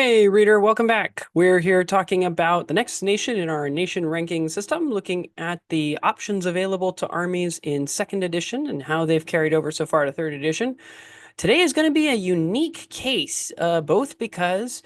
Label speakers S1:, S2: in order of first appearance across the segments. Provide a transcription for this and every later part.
S1: Hey, reader, welcome back. We're here talking about the next nation in our nation ranking system, looking at the options available to armies in second edition and how they've carried over so far to third edition. Today is going to be a unique case, both because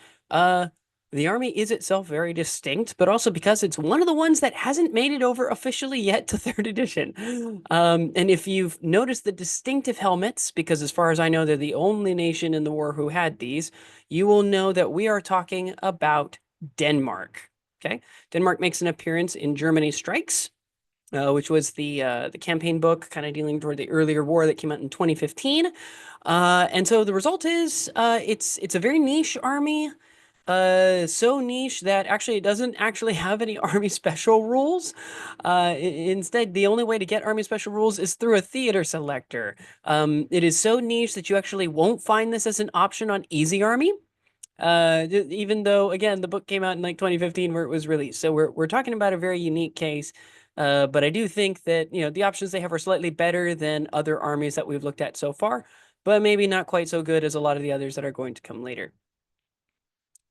S1: the army is itself very distinct, but also because it's one of the ones that hasn't made it over officially yet to third edition. And if you've noticed the distinctive helmets, because as far as I know, they're the only nation in the war who had these, you will know that we are talking about Denmark. Okay, Denmark makes an appearance in Germany Strikes, which was the campaign book kind of dealing toward the earlier war that came out in 2015. And so the result is it's a very niche army. So niche that actually it doesn't actually have any army special rules. Instead, the only way to get army special rules is through a theater selector. It is so niche that you actually won't find this as an option on Easy Army. Even though, again, the book came out in like 2015 where it was released. So we're talking about a very unique case. But I do think that, the options they have are slightly better than other armies that we've looked at so far, but maybe not quite so good as a lot of the others that are going to come later.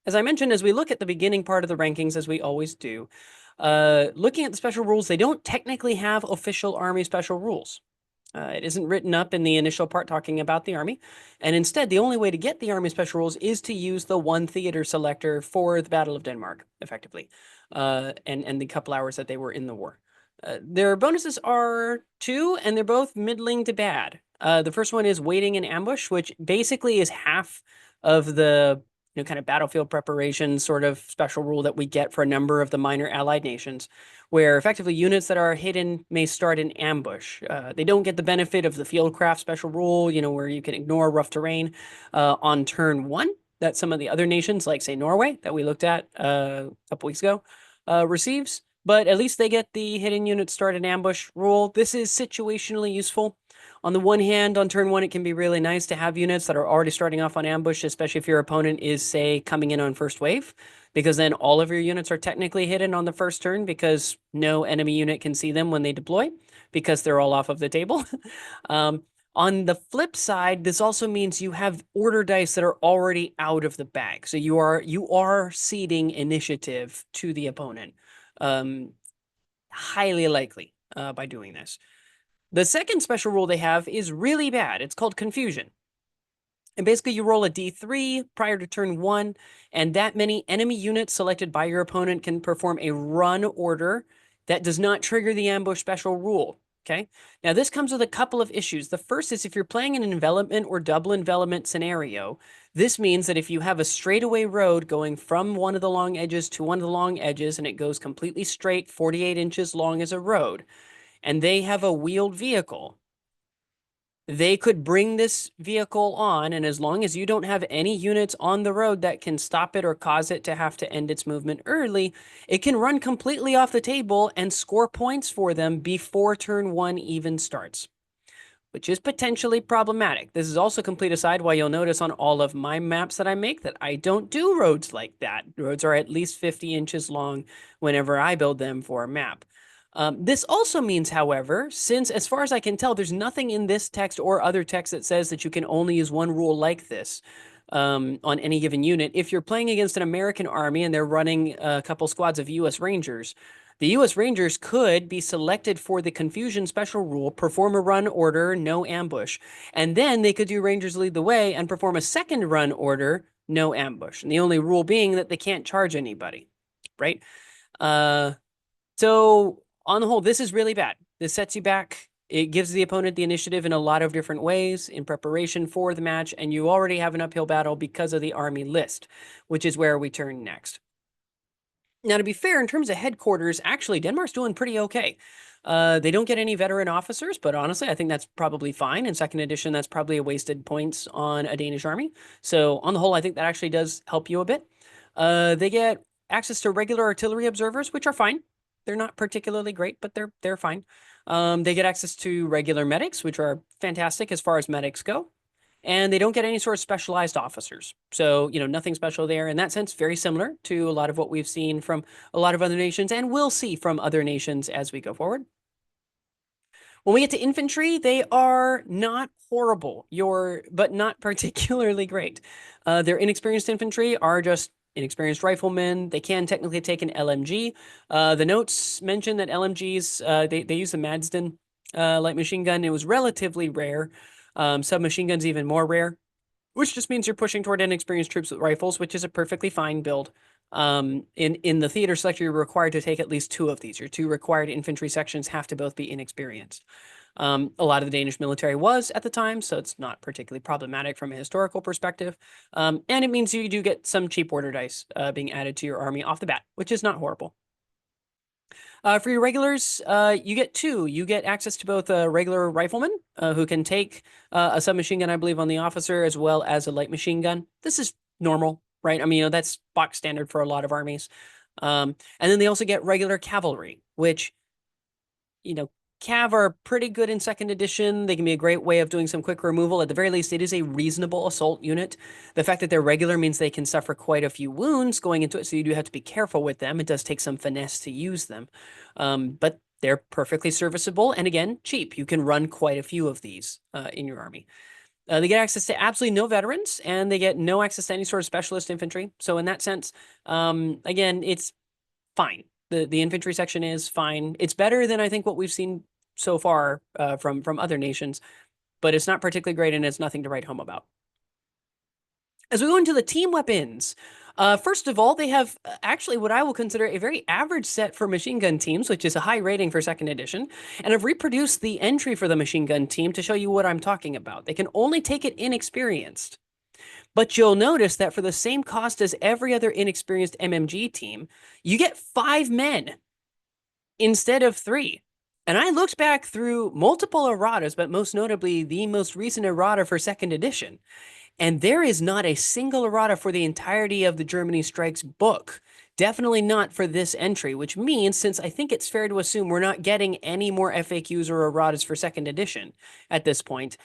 S1: As I mentioned, as we look at the beginning part of the rankings, as we always do, looking at the special rules, they don't technically have official army special rules. It isn't written up in the initial part talking about the army, and instead, the only way to get the army special rules is to use the one theater selector for the Battle of Denmark, effectively, and the couple hours that they were in the war. Their bonuses are two, and they're both middling to bad. The first one is waiting in ambush, which basically is half of the kind of battlefield preparation sort of special rule that we get for a number of the minor allied nations, where effectively units that are hidden may start in ambush. They don't get the benefit of the fieldcraft special rule, where you can ignore rough terrain on turn one that some of the other nations, like say Norway, that we looked at a couple weeks ago, receives. But at least they get the hidden units start in ambush rule. This is situationally useful. On the one hand, on turn one, it can be really nice to have units that are already starting off on ambush, especially if your opponent is, say, coming in on first wave, because then all of your units are technically hidden on the first turn because no enemy unit can see them when they deploy because they're all off of the table. On the flip side, this also means you have order dice that are already out of the bag. So you are ceding initiative to the opponent. Highly likely by doing this. The second special rule they have is really bad. It's called Confusion. And basically you roll a d3 prior to turn one, and that many enemy units selected by your opponent can perform a run order that does not trigger the ambush special rule. Okay. Now this comes with a couple of issues. The first is if you're playing an envelopment or double envelopment scenario, this means that if you have a straightaway road going from one of the long edges to one of the long edges, and it goes completely straight, 48 inches long as a road, and they have a wheeled vehicle, they could bring this vehicle on, and as long as you don't have any units on the road that can stop it or cause it to have to end its movement early, it can run completely off the table and score points for them before turn one even starts, which is potentially problematic. This is also complete aside why you'll notice on all of my maps that I make that I don't do roads like that. Roads are at least 50 inches long whenever I build them for a map. This also means, however, since as far as I can tell, there's nothing in this text or other text that says that you can only use one rule like this on any given unit. If you're playing against an American army and they're running a couple squads of U.S. Rangers, the U.S. Rangers could be selected for the Confusion special rule, perform a run order, no ambush, and then they could do Rangers lead the way and perform a second run order, no ambush. And the only rule being that they can't charge anybody, right? So on the whole, this is really bad. This sets you back. It gives the opponent the initiative in a lot of different ways in preparation for the match, and you already have an uphill battle because of the army list, which is where we turn next. Now, to be fair, in terms of headquarters, actually, Denmark's doing pretty okay. They don't get any veteran officers, but honestly, I think that's probably fine. In second edition, that's probably a wasted points on a Danish army. So on the whole, I think that actually does help you a bit. They get access to regular artillery observers, which are fine. They're not particularly great, but they're fine. They get access to regular medics, which are fantastic as far as medics go. And they don't get any sort of specialized officers. So, nothing special there. In that sense, very similar to a lot of what we've seen from a lot of other nations and will see from other nations as we go forward. When we get to infantry, they are not horrible, but not particularly great. Their inexperienced infantry are just inexperienced riflemen. They can technically take an LMG. The notes mention that LMGs, they use the Madsden light machine gun. It was relatively rare. Submachine guns even more rare, which just means you're pushing toward inexperienced troops with rifles, which is a perfectly fine build. In the theater selector, you're required to take at least 2 of these. Your 2 required infantry sections have to both be inexperienced. A lot of the Danish military was at the time, so it's not particularly problematic from a historical perspective. And it means you do get some cheap order dice being added to your army off the bat, which is not horrible. For your regulars, you get 2. You get access to both a regular rifleman, who can take a submachine gun, I believe, on the officer, as well as a light machine gun. This is normal, right? I mean, that's box standard for a lot of armies. And then they also get regular cavalry, which, Cav are pretty good in 2nd edition. They can be a great way of doing some quick removal. At the very least, it is a reasonable assault unit. The fact that they're regular means they can suffer quite a few wounds going into it, so you do have to be careful with them. It does take some finesse to use them. But they're perfectly serviceable, and again, cheap. You can run quite a few of these in your army. They get access to absolutely no veterans, and they get no access to any sort of specialist infantry. So in that sense, again, it's fine. The infantry section is fine. It's better than I think what we've seen so far from other nations, but it's not particularly great, and it's nothing to write home about. As we go into the team weapons, first of all, they have actually what I will consider a very average set for machine gun teams, which is a high rating for 2nd edition, and I've reproduced the entry for the machine gun team to show you what I'm talking about. They can only take it inexperienced. But you'll notice that for the same cost as every other inexperienced MMG team, you get 5 men instead of 3. And I looked back through multiple erratas, but most notably the most recent errata for 2nd edition, and there is not a single errata for the entirety of the Germany Strikes book. Definitely not for this entry, which means, since I think it's fair to assume we're not getting any more FAQs or erratas for 2nd edition at this point,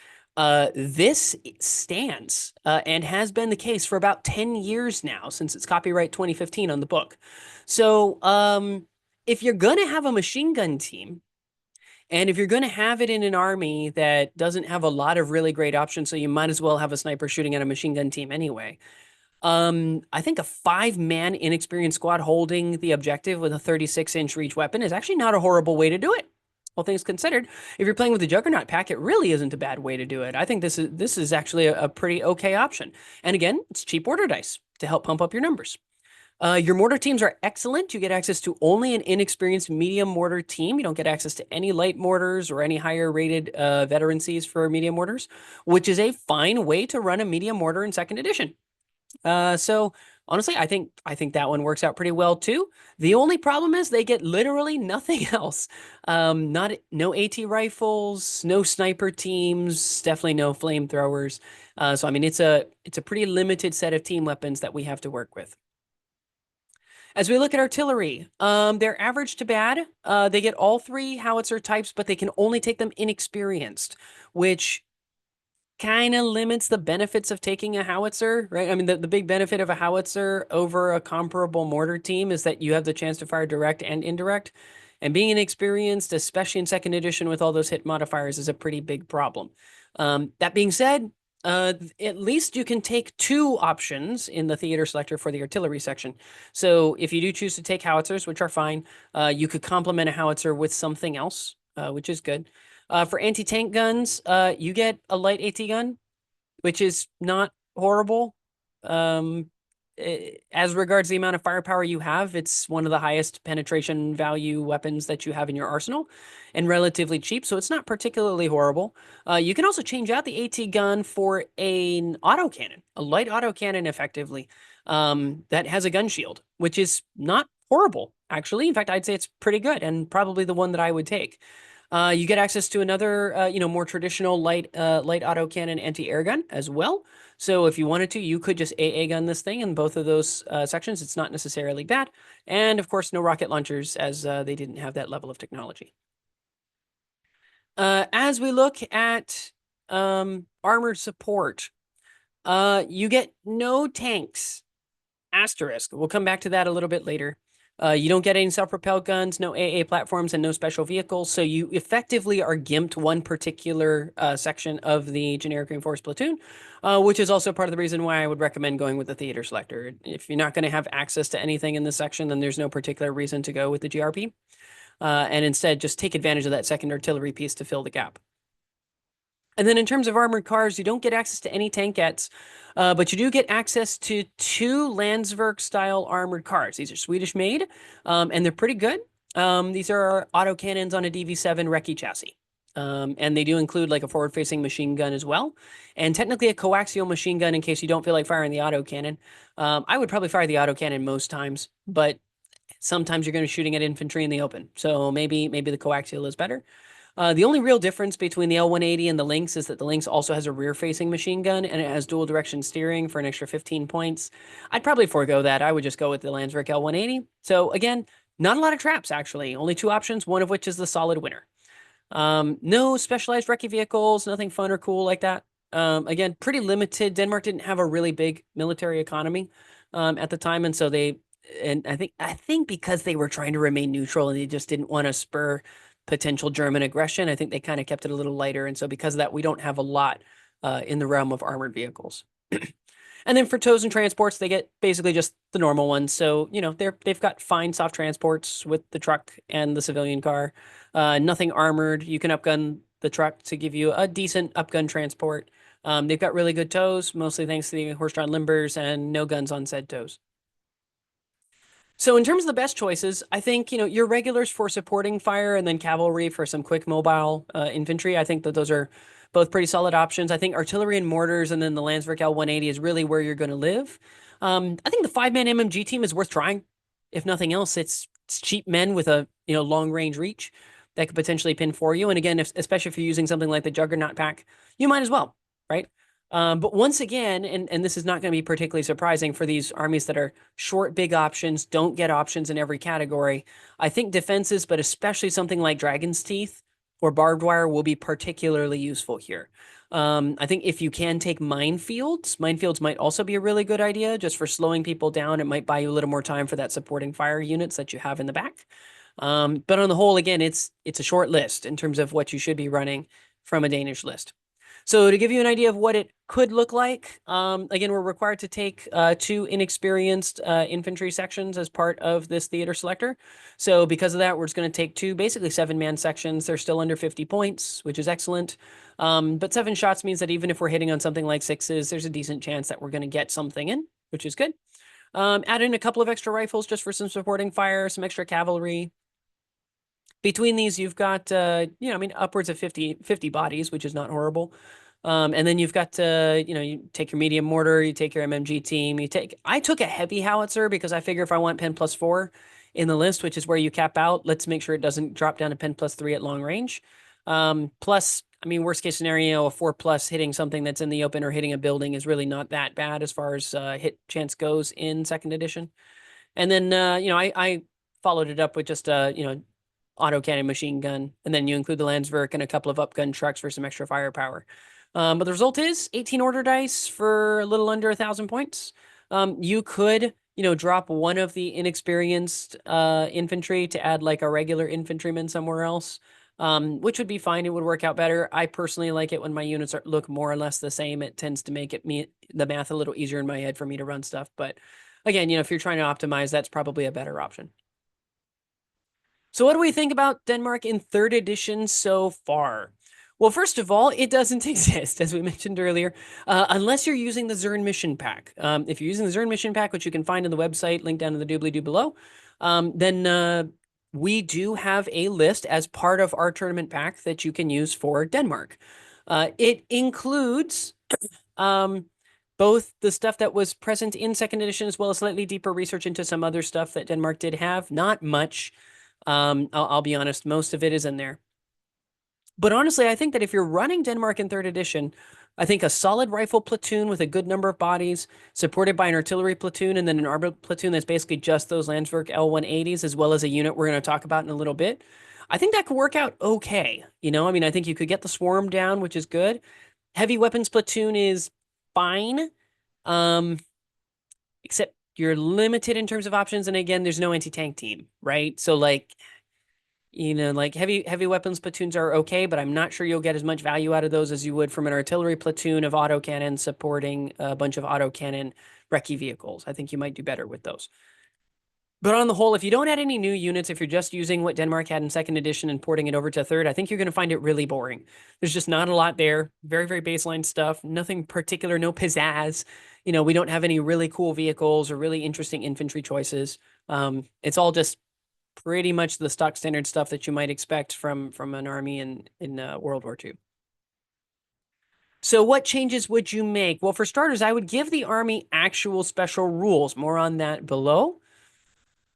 S1: this stands and has been the case for about 10 years now, since it's copyright 2015 on the book. So if you're going to have a machine gun team, and if you're going to have it in an army that doesn't have a lot of really great options, so you might as well have a sniper shooting at a machine gun team anyway, I think a 5-man inexperienced squad holding the objective with a 36-inch reach weapon is actually not a horrible way to do it. All things considered, if you're playing with the Juggernaut pack, it really isn't a bad way to do it. I think this is actually a pretty okay option. And again, it's cheap order dice to help pump up your numbers. Your mortar teams are excellent. You get access to only an inexperienced medium mortar team. You don't get access to any light mortars or any higher rated veterancies for medium mortars, which is a fine way to run a medium mortar in 2nd edition. So honestly, I think that one works out pretty well too. The only problem is they get literally nothing else. No AT rifles, no sniper teams, definitely no flamethrowers. So I mean, it's a pretty limited set of team weapons that we have to work with. As we look at artillery, they're average to bad. They get all 3 howitzer types, but they can only take them inexperienced, which kind of limits the benefits of taking a howitzer, right? I mean, the big benefit of a howitzer over a comparable mortar team is that you have the chance to fire direct and indirect. And being inexperienced, especially in 2nd edition with all those hit modifiers, is a pretty big problem. That being said, at least you can take 2 options in the theater selector for the artillery section. So if you do choose to take howitzers, which are fine, you could complement a howitzer with something else, which is good. For anti-tank guns, you get a light AT gun, which is not horrible. As regards the amount of firepower you have, it's one of the highest penetration value weapons that you have in your arsenal, and relatively cheap, so it's not particularly horrible. You can also change out the AT gun for an autocannon, a light autocannon effectively, that has a gun shield, which is not horrible, actually. In fact, I'd say it's pretty good, and probably the one that I would take. You get access to another, more traditional light autocannon anti-air gun as well. So if you wanted to, you could just AA gun this thing in both of those sections. It's not necessarily bad. And of course, no rocket launchers, as they didn't have that level of technology. As we look at armored support, you get no tanks. Asterisk. We'll come back to that a little bit later. You don't get any self-propelled guns, no AA platforms, and no special vehicles. So you effectively are gimped one particular section of the generic reinforced platoon, which is also part of the reason why I would recommend going with the theater selector. If you're not going to have access to anything in this section, then there's no particular reason to go with the GRP. And instead, just take advantage of that second artillery piece to fill the gap. And then in terms of armored cars, you don't get access to any tankettes, but you do get access to 2 Landsverk-style armored cars. These are Swedish made, and they're pretty good. These are autocannons on a DV7 Recce chassis. And they do include like a forward-facing machine gun as well, and technically a coaxial machine gun in case you don't feel like firing the autocannon. I would probably fire the autocannon most times, but sometimes you're going to be shooting at infantry in the open, so maybe the coaxial is better. The only real difference between the L180 and the Lynx is that the Lynx also has a rear-facing machine gun, and it has dual direction steering for an extra 15 points. I'd probably forego that. I would just go with the Landsverk L180. So again, not a lot of traps, actually. Only 2 options, one of which is the solid winner. No specialized recce vehicles, nothing fun or cool like that. Again, pretty limited. Denmark didn't have a really big military economy at the time, and so I think because they were trying to remain neutral and they just didn't want to spur potential German aggression, I think they kind of kept it a little lighter. And so because of that, we don't have a lot in the realm of armored vehicles. And then for tows and transports, they get basically just the normal ones. So, you know, they've got fine soft transports with the truck and the civilian car. Nothing armored. You can upgun the truck to give you a decent upgun transport. They've got really good tows, mostly thanks to the horse-drawn limbers, and no guns on said tows. So in terms of the best choices, I think, you know, your regulars for supporting fire and then cavalry for some quick mobile infantry. I think that those are both pretty solid options. I think artillery and mortars and then the Landsverk L180 is really where you're going to live. I think the 5-man MMG team is worth trying. If nothing else, it's cheap men with a, you know, long range reach that could potentially pin for you. And again, especially if you're using something like the Juggernaut pack, you might as well, right? But once again, and this is not going to be particularly surprising for these armies that are short, big options, don't get options in every category, I think defenses, but especially something like Dragon's Teeth or Barbed Wire will be particularly useful here. I think if you can take minefields might also be a really good idea just for slowing people down. It might buy you a little more time for that supporting fire units that you have in the back. But on the whole, again, it's a short list in terms of what you should be running from a Danish list. So to give you an idea of what it could look like, again, we're required to take 2 inexperienced infantry sections as part of this theater selector. So because of that, we're just going to take 2 basically 7-man sections. They're still under 50 points, which is excellent. But 7 shots means that even if we're hitting on something like 6s, there's a decent chance that we're going to get something in, which is good. Add in a couple of extra rifles just for some supporting fire, some extra cavalry. Between these, you've got, you know, I mean, upwards of 50 bodies, which is not horrible. And then you've got, you know, you take your medium mortar, you take your MMG team, I took a heavy howitzer because I figure if I want pen +4 in the list, which is where you cap out, let's make sure it doesn't drop down to pen +3 at long range. Plus, I mean, worst case scenario, a 4+ hitting something that's in the open or hitting a building is really not that bad as far as hit chance goes in 2nd edition. And then, you know, I followed it up with just, you know, autocannon machine gun, and then you include the Landsverk and a couple of upgun trucks for some extra firepower. But the result is 18 order dice for a little under 1,000 points. You could, you know, drop one of the inexperienced infantry to add like a regular infantryman somewhere else, which would be fine. It would work out better. I personally like it when my units look more or less the same. It tends to make the math a little easier in my head for me to run stuff. But again, you know, if you're trying to optimize, that's probably a better option. So what do we think about Denmark in 3rd edition so far? Well, first of all, it doesn't exist, as we mentioned earlier, unless you're using the Zurn Mission Pack. If you're using the Zurn Mission Pack, which you can find on the website, linked down in the doobly-doo below, then we do have a list as part of our tournament pack that you can use for Denmark. It includes both the stuff that was present in 2nd edition as well as slightly deeper research into some other stuff that Denmark did have. Not much. I'll be honest, most of it is in there. But honestly, I think that if you're running Denmark in 3rd edition, I think a solid rifle platoon with a good number of bodies, supported by an artillery platoon, and then an armored platoon that's basically just those Landsverk L180s, as well as a unit we're going to talk about in a little bit. I think that could work out okay. You know, I mean, I think you could get the swarm down, which is good. Heavy weapons platoon is fine. Except you're limited in terms of options. And again, there's no anti-tank team, right? So like, like heavy weapons platoons are okay, but I'm not sure you'll get as much value out of those as you would from an artillery platoon of autocannon supporting a bunch of autocannon recce vehicles. I think you might do better with those. But on the whole, if you don't add any new units, if you're just using what Denmark had in second edition and porting it over to third, I think you're going to find it really boring. There's just not a lot there. Very, very baseline stuff. Nothing particular, no pizzazz. We don't have any really cool vehicles or really interesting infantry choices. It's all just pretty much the stock standard stuff that you might expect from an army in World War II. So what changes would you make? Well, for starters, I would give the army actual special rules. More on that below.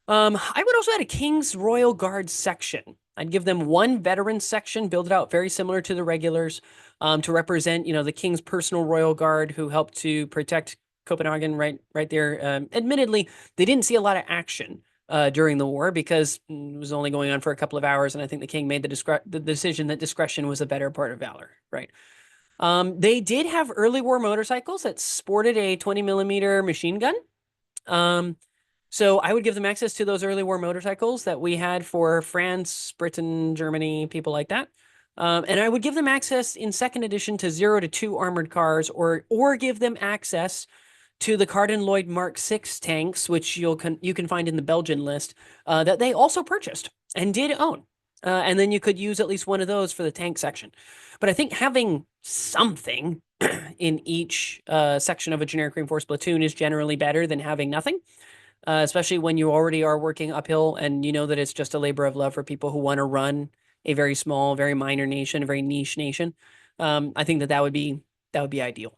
S1: I would also add a King's Royal Guard section. I'd give them one veteran section, build it out very similar to the regulars, to represent, the King's personal Royal Guard who helped to protect Copenhagen right there. Admittedly, they didn't see a lot of action during the war because it was only going on for a couple of hours, and I think the king made the decision that discretion was a better part of valor, right? They did have early war motorcycles that sported a 20mm machine gun. So I would give them access to those early war motorcycles that we had for France, Britain, Germany, people like that. And I would give them access in second edition to 0 to 2 armored cars, or give them access to the Carden Lloyd Mark 6 tanks, which you can find in the Belgian list, that they also purchased and did own. And then you could use at least one of those for the tank section. But I think having something in each section of a generic reinforced platoon is generally better than having nothing. Especially when you already are working uphill and you know that it's just a labor of love for people who want to run a very small, very minor nation, a very niche nation. I think that would be ideal.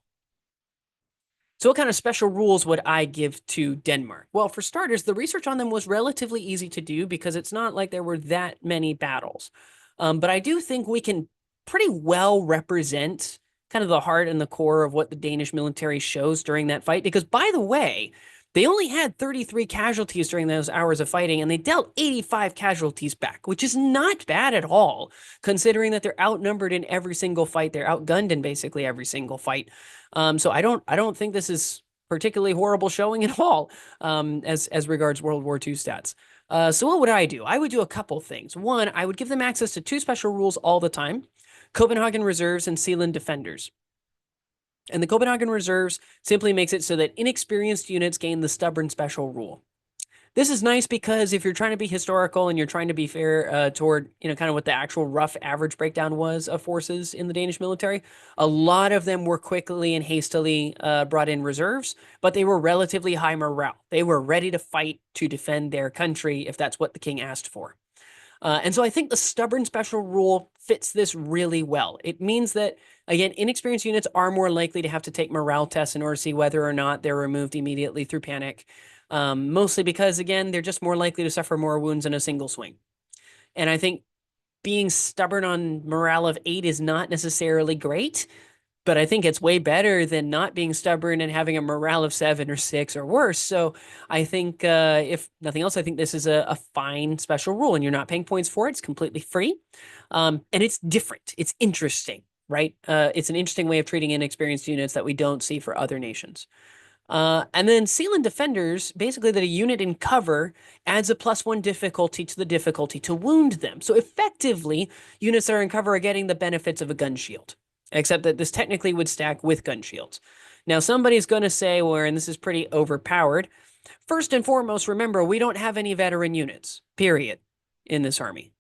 S1: So what kind of special rules would I give to Denmark? Well, for starters, the research on them was relatively easy to do because it's not like there were that many battles. But I do think we can pretty well represent kind of the heart and the core of what the Danish military shows during that fight. Because, by the way, they only had 33 casualties during those hours of fighting, and they dealt 85 casualties back, which is not bad at all, considering that they're outnumbered in every single fight. They're outgunned in basically every single fight. So I don't think this is particularly horrible showing at all, as regards World War II stats. So what would I do? I would do a couple things. One, I would give them access to 2 special rules all the time: Copenhagen Reserves and Sealand Defenders. And the Copenhagen Reserves simply makes it so that inexperienced units gain the stubborn special rule. This is nice because if you're trying to be historical and you're trying to be fair toward, kind of what the actual rough average breakdown was of forces in the Danish military, a lot of them were quickly and hastily brought in reserves, but they were relatively high morale. They were ready to fight to defend their country if that's what the king asked for. And so I think the stubborn special rule fits this really well. It means that, again, inexperienced units are more likely to have to take morale tests in order to see whether or not they're removed immediately through panic. Mostly because, again, they're just more likely to suffer more wounds in a single swing. And I think being stubborn on morale of 8 is not necessarily great, but I think it's way better than not being stubborn and having a morale of 7 or 6 or worse. So I think, if nothing else, I think this is a fine special rule, and you're not paying points for it. It's completely free. And it's different. It's interesting, right? It's an interesting way of treating inexperienced units that we don't see for other nations. And then Sealand Defenders, basically that a unit in cover adds a +1 difficulty to the difficulty to wound them. So effectively, units that are in cover are getting the benefits of a gun shield, except that this technically would stack with gun shields. Now, somebody's going to say, well, and this is pretty overpowered. First and foremost, remember, we don't have any veteran units, period, in this army,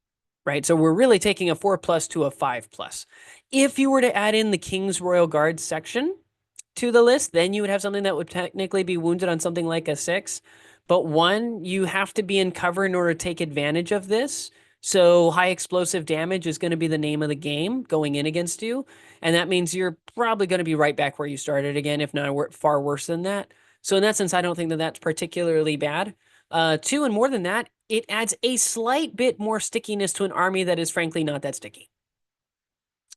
S1: right? So we're really taking a 4+ to a 5+. If you were to add in the King's Royal Guard section to the list, then you would have something that would technically be wounded on something like a 6. But 1, you have to be in cover in order to take advantage of this. So high explosive damage is going to be the name of the game going in against you. And that means you're probably going to be right back where you started again, if not far worse than that. So in that sense, I don't think that that's particularly bad. 2, and more than that, it adds a slight bit more stickiness to an army that is frankly not that sticky.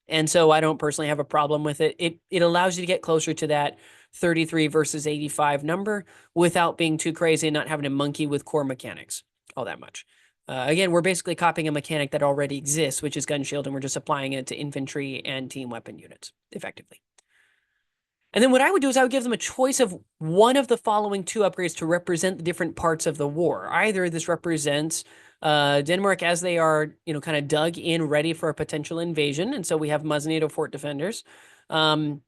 S1: And so I don't personally have a problem with it. It allows you to get closer to that 33 versus 85 number without being too crazy and not having to monkey with core mechanics all that much. Again, we're basically copying a mechanic that already exists, which is gun shield, and we're just applying it to infantry and team weapon units effectively. And then what I would do is I would give them a choice of one of the following two upgrades to represent the different parts of the war. Either this represents Denmark as they are, kind of dug in, ready for a potential invasion, and so we have Musnado Fort Defenders.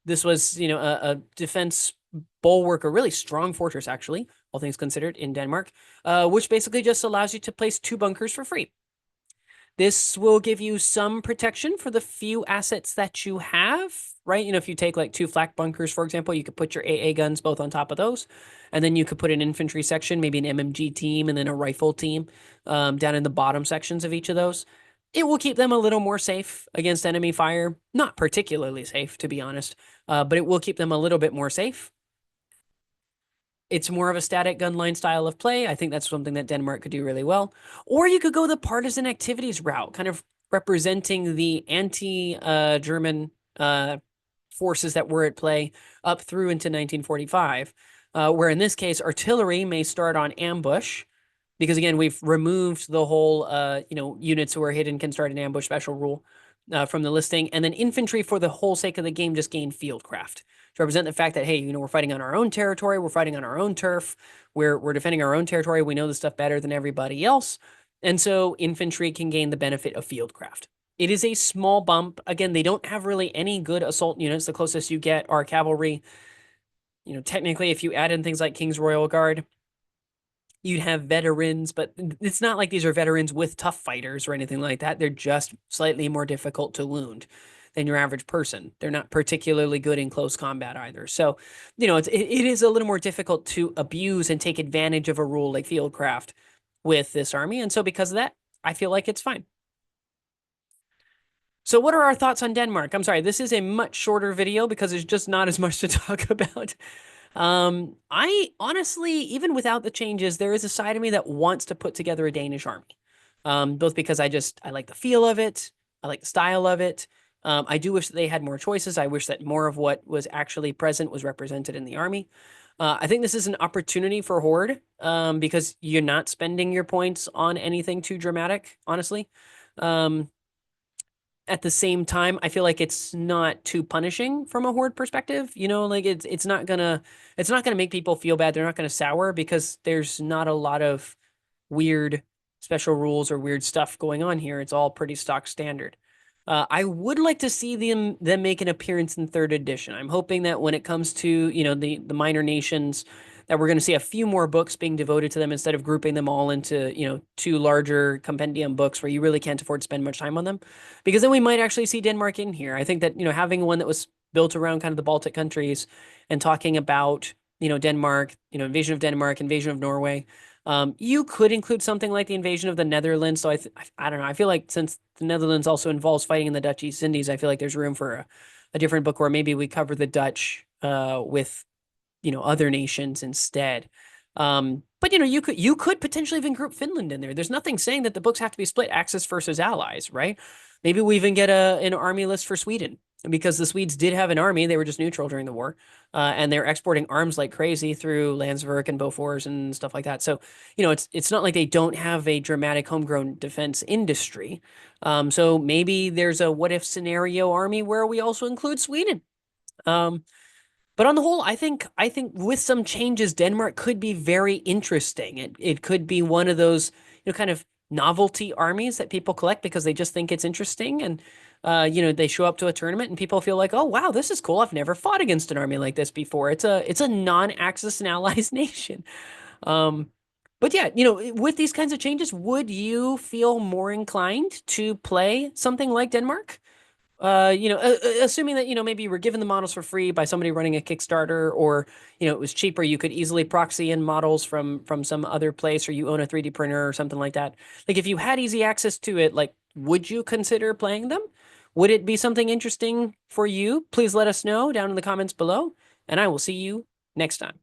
S1: This was, a defense bulwark, a really strong fortress, actually, all things considered, in Denmark, which basically just allows you to place 2 bunkers for free. This will give you some protection for the few assets that you have, right? If you take like 2 flak bunkers, for example, you could put your AA guns both on top of those. And then you could put an infantry section, maybe an MMG team, and then a rifle team down in the bottom sections of each of those. It will keep them a little more safe against enemy fire. Not particularly safe, to be honest, but it will keep them a little bit more safe. It's more of a static gunline style of play. I think that's something that Denmark could do really well. Or you could go the partisan activities route, kind of representing the anti-German forces that were at play up through into 1945, where in this case, artillery may start on ambush, because again, we've removed the whole, units who are hidden can start an ambush special rule from the listing, and then infantry for the whole sake of the game just gain fieldcraft to represent the fact that, hey, we're fighting on our own territory, we're fighting on our own turf, we're defending our own territory, we know the stuff better than everybody else, and so infantry can gain the benefit of fieldcraft. It is a small bump. Again, they don't have really any good assault units. The closest you get are cavalry. Technically, if you add in things like King's Royal Guard, you'd have veterans, but it's not like these are veterans with tough fighters or anything like that. They're just slightly more difficult to wound than your average person. They're not particularly good in close combat either. So, it is a little more difficult to abuse and take advantage of a rule like fieldcraft with this army. And so because of that, I feel like it's fine. So what are our thoughts on Denmark? I'm sorry, this is a much shorter video because there's just not as much to talk about. I honestly, even without the changes, there is a side of me that wants to put together a Danish army. Both because I like the feel of it, I like the style of it. I do wish that they had more choices. I wish that more of what was actually present was represented in the army. I think this is an opportunity for Horde, because you're not spending your points on anything too dramatic, honestly. At the same time, I feel like it's not too punishing from a Horde perspective. Like it's not gonna make people feel bad. They're not gonna sour because there's not a lot of weird special rules or weird stuff going on here. It's all pretty stock standard. I would like to see them make an appearance in 3rd edition. I'm hoping that when it comes to the minor nations, that we're going to see a few more books being devoted to them instead of grouping them all into 2 larger compendium books where you really can't afford to spend much time on them, because then we might actually see Denmark in here. I think that having one that was built around kind of the Baltic countries and talking about Denmark, invasion of Denmark, invasion of Norway. You could include something like the invasion of the Netherlands. So I don't know. I feel like since the Netherlands also involves fighting in the Dutch East Indies, I feel like there's room for a different book where maybe we cover the Dutch with other nations instead. But you could potentially even group Finland in there. There's nothing saying that the books have to be split Axis versus Allies, right? Maybe we even get an army list for Sweden, because the Swedes did have an army. They were just neutral during the war, and they're exporting arms like crazy through Landsverk and Bofors and stuff like that. So, it's not like they don't have a dramatic homegrown defense industry. So maybe there's a what if scenario army where we also include Sweden. But on the whole, I think with some changes, Denmark could be very interesting. It could be one of those kind of novelty armies that people collect because they just think it's interesting, and they show up to a tournament and people feel like, oh wow, this is cool. I've never fought against an army like this before. It's a non-Axis and Allies nation. But yeah, with these kinds of changes, would you feel more inclined to play something like Denmark? Assuming that, maybe you were given the models for free by somebody running a Kickstarter, or, it was cheaper, you could easily proxy in models from some other place, or you own a 3D printer or something like that. Like if you had easy access to it, like, would you consider playing them? Would it be something interesting for you? Please let us know down in the comments below, and I will see you next time.